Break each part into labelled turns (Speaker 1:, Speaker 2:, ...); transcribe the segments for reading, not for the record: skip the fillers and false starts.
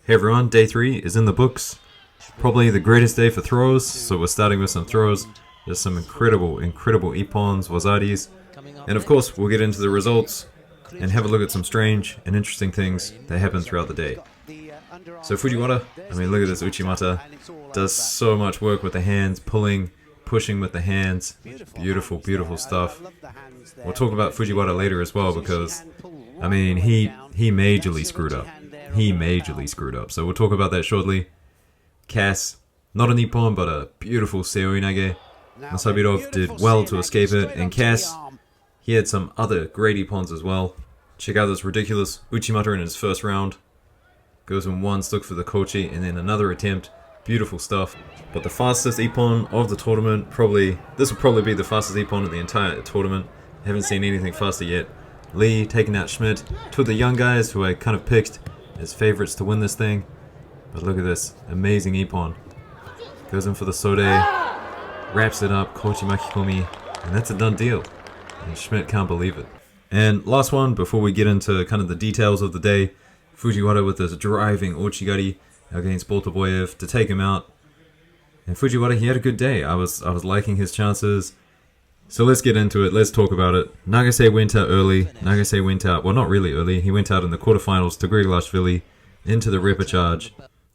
Speaker 1: Hey everyone, day 3 is in the books. Probably the greatest day for throws, so we're starting with some throws. There's some incredible Ippons, Wazaris, and of course we'll get into the results and have a look at some strange and interesting things that happen throughout the day. So Fujiwara, I mean look at this Uchimata, does so much work with the hands, pulling, pushing with the hands, beautiful, beautiful stuff. We'll talk about Fujiwara later as well because, I mean, he majorly screwed up. He majorly screwed up, so we'll talk about that shortly. Cass, not an Ippon, but a beautiful Seoi Nage. Masabirov did well to escape it, and Cass, he had some other great Ippons as well. Check out this ridiculous Uchimata in his first round. Goes in one, stuck for the Kochi, and then another attempt. Beautiful stuff. But the fastest Ippon of the tournament, this will probably be the fastest Ippon in the entire tournament. Haven't seen anything faster yet. Lee taking out Schmidt. Two of the young guys who I kind of picked as favorites to win this thing. But look at this amazing Ippon. Goes in for the Sode, wraps it up, Kochi Makikomi, and that's a done deal. And Schmidt can't believe it. And last one, before we get into kind of the details of the day, Fujiwara with this driving Ochigari against Boltaboyev to take him out. And Fujiwara, he had a good day. I was liking his chances. So let's get into it, let's talk about it. Nagase went out early. Nagase went out, well not really early, he went out in the quarterfinals to Grigolashvili into the repechage.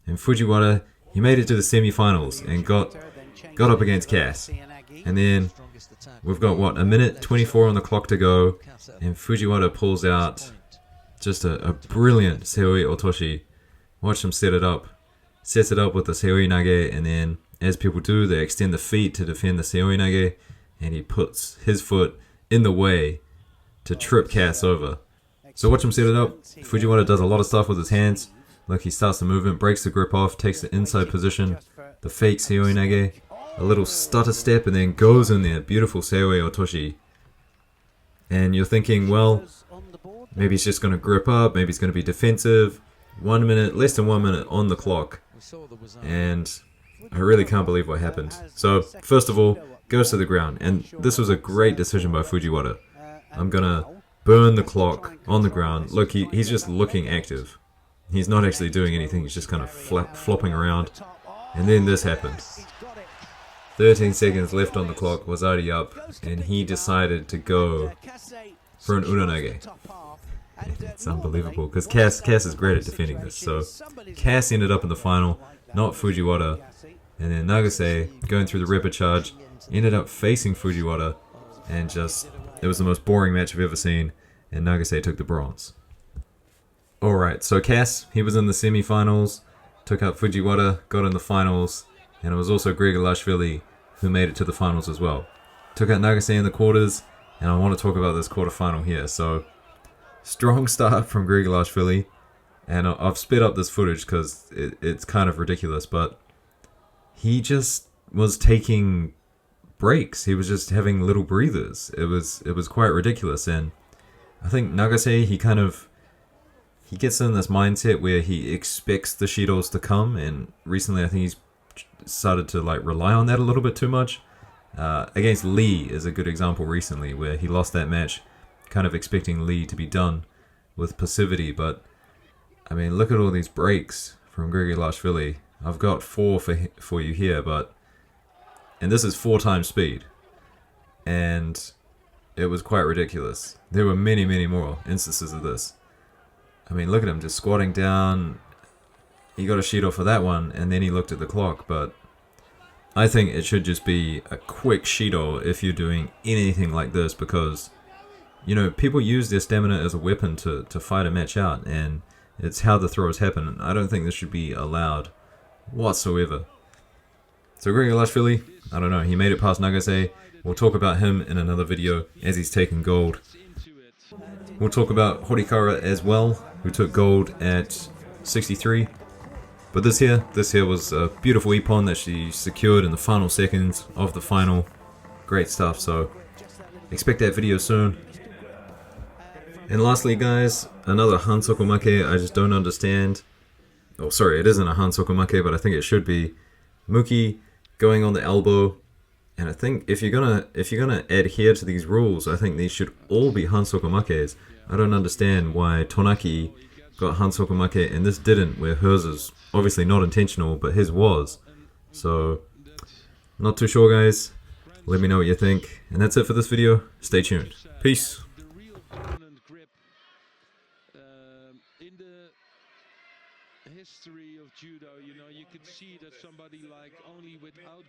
Speaker 1: And Fujiwara, he made it to the semi-finals and got up against Cass. And then we've got what, a minute 24 on the clock to go, and Fujiwara pulls out just a brilliant Seoi Otoshi. Watch him set it up. Sets it up with the Seoi Nage, and then as people do, they extend the feet to defend the Seoi Nage. And he puts his foot in the way to trip Cass over. So watch him set it up. Fujiwara does a lot of stuff with his hands. Look, he starts the movement, breaks the grip off, takes the inside position, the fake Seoi Nage, a little stutter step, and then goes in there. Beautiful Seoi Otoshi. And you're thinking, well, maybe he's just going to grip up, maybe he's going to be defensive. 1 minute, less than 1 minute on the clock. And I really can't believe what happened. So, first of all, goes to the ground, and this was a great decision by Fujiwara. I'm gonna burn the clock on the ground. Look, he's just looking active. He's not actually doing anything, he's just kind of flopping around. And then this happened. 13 seconds left on the clock, was already up, and he decided to go for an Uranage. It's unbelievable, because Cass is great at defending this. So, Cass ended up in the final, not Fujiwara. And then Nagase, going through the repechage, ended up facing Fujiwara, and it was the most boring match I've ever seen, and Nagase took the bronze. Alright, so Cass, he was in the semi-finals, took out Fujiwara, got in the finals, and it was also Grigolashvili who made it to the finals as well. Took out Nagase in the quarters, and I want to talk about this quarterfinal here. So, strong start from Grigolashvili, and I've sped up this footage because it's kind of ridiculous, but he just was taking breaks. He was just having little breathers. It was quite ridiculous, and I think Nagase, he gets in this mindset where he expects the Shidos to come, and recently I think he's started to rely on that a little bit too much. Against Lee is a good example recently, where he lost that match kind of expecting Lee to be done with passivity, but I mean look at all these breaks from Grigolashvili. I've got 4 for you here, and this is 4 times speed, and it was quite ridiculous. There were many, many more instances of this. I mean, look at him just squatting down. He got a Shido for that one, and then he looked at the clock, but I think it should just be a quick Shido if you're doing anything like this, because, you know, people use their stamina as a weapon to fight a match out, and it's how the throws happen. I don't think this should be allowed whatsoever. So Grigolashvili, I don't know, he made it past Nagase. We'll talk about him in another video as he's taken gold. We'll talk about Horikawa as well, who took gold at 63. But this here was a beautiful Ippon that she secured in the final seconds of the final. Great stuff, so expect that video soon. And lastly guys, another Hansokumake I just don't understand. Oh sorry, it isn't a Hansokumake, but I think it should be. Muki going on the elbow, and I think if you're gonna adhere to these rules, I think these should all be Hansokumakes. I don't understand why Tonaki got Hansokumake, and this didn't, where hers is obviously not intentional, but his was. So, not too sure, guys. Let me know what you think. And that's it for this video. Stay tuned. Peace.
Speaker 2: In the history of judo, you know, you could see that somebody like only without